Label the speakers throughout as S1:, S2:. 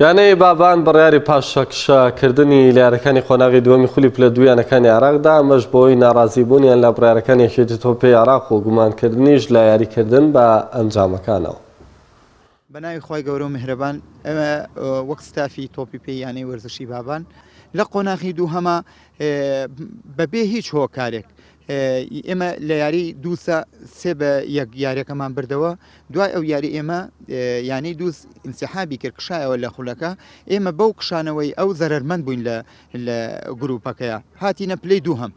S1: یانەی بابان بڕیاری پاشەکشەکردنی لێرەکانی خۆناغی دووەمی خولی پلە دوویانەکانی عێراقدا ئەمەش بۆی ناڕازیبوونیان لە بڕیارەکانی یەکێتی تۆپی عێراق و گومانکردنیش لە یاریکردن بە ئەنجامەکانەوە.
S2: بەناوی خۆی گەورە و میهرەبان، ئەمە وەک ستافی تۆپی پێی یانەی وەرزشی بابان لە قۆناغی دوو هەمە بەبێ هیچ هۆکارێک ئێمە لە یاری دووسە سێ بە یەک یاریەکەمان بردەوە. دوای ئەو یاری ئێمە یانەی دووس ئینسیحابی کرد کشایەوە لە خولەکە. ئێمە بەو کشانەوەی ئەو زەرمەند بووین لە گروپەکەیە هاتینە پلەی دووهەم.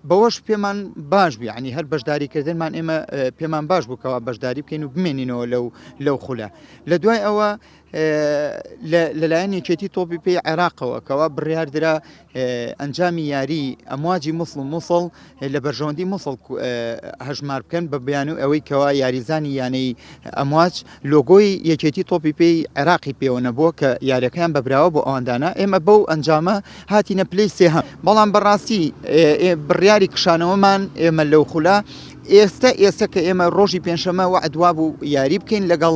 S2: بەوەش پێمان باش بوو، ینی هەر بەشداریکردنمان ئێمە پێمان باش بووکەوە بەشداری بکەین و بمێنینەوە لەو خولە. لە دوای ئەوە لەلایەن یەکێتی تۆپی پێی عێراقەوە کەوا بڕیاردرا ئەنجامی یاری ئەمواجی مووسڵ لە بەرژەوەندی مووسڵ هەژمار بکەن بە بەیان و ئەوەی کەوا یاریزانی یانەی ئەمواج لۆگۆی یەکێتی تۆپی پێی عێراقی پێوە نەبووە کە یاریەکەیان بەبراوە بۆ ئەوەندانە. ئێمە بەو ئەنجامە هاتینە پلەی سێهەم. بەڵام بەڕاستی بڕیاری کشانەوەمان ئێمە لەو خولە ئێستا کە ئێمە ڕۆژی پێنجشەمە وعدوا بوو یاری بکەین لەگەڵ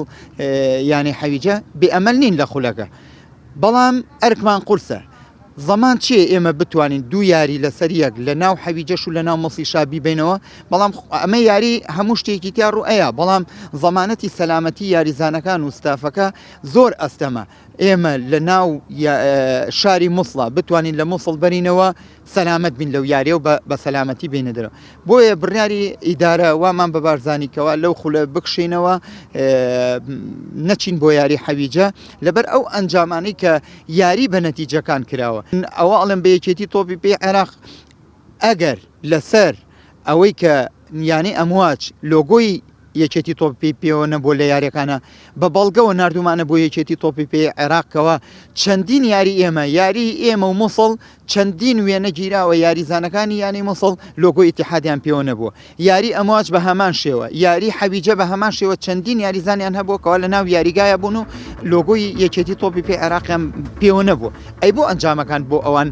S2: یانی حەویجە بێئەمەل نین لە خولەکە. بەڵام ئەرکمان قورسە زەمان چیە ئێمە بتوانین دوو یاری لەسەر یەک لە ناو حەویجەش و لە ناو مەسی شابی بینەوە. بەڵام ئەمە یاری هەموو شتێکی تیا ڕوئەیە، بەڵام زەمانەتی سەلامەتی یاریزانەکان و ستافەکە زۆر ئەستەمە. ئێمە لە ناو شاری مووسڵە بتوانین لە مووسڵ بەرینەوە سەلامەت بین لەو یاریە و بە سەلامەتی بینەدرەوە. بۆیە بڕیاری ئیدارە وامان بە بارزانیکەوە لەو خولە بکشینەوە نەچین بۆ یاری حەویجە لەبەر ئەو ئەنجامانەی کە یاری بە نەتیجەکان کراوە. ئەوە ئەڵێم بە یەکێتی تۆپی پێی عێراق ئەگەر لەسەر ئەوەی کە یانەی ئەمواج لۆگۆی یەکێتی تۆپی پێوە نەبووە لە یاریەکانە بە بەڵگەوە نردومانە بۆ یەکێتی تۆپی پێی عێراقەوە چەندین یاری ئێمە و مووسڵ چەندین وێنە گیراوە یاریزانەکانی یانی مووسڵ لۆگۆی ئیتیحادیان پێوە نەبووە. یاری ئەمواج بە هەمان شێوە، یاری حەویجە بە هەمان شێوە چەندین یاریزانیان هەبووە کەوا لە ناو یاریگایە بوون و لۆگۆی یەکێتی تۆپی پێی عێراقیان پێوە نەبووە. ئەی بۆ ئەنجامەکان بۆ ئەوان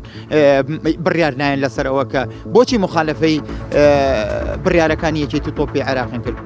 S2: بڕیار نایەن لەسەر ئەوە کە بۆچی مخالفەی بڕیارەکانی یەکێتی تۆپی عێراقیان کرد.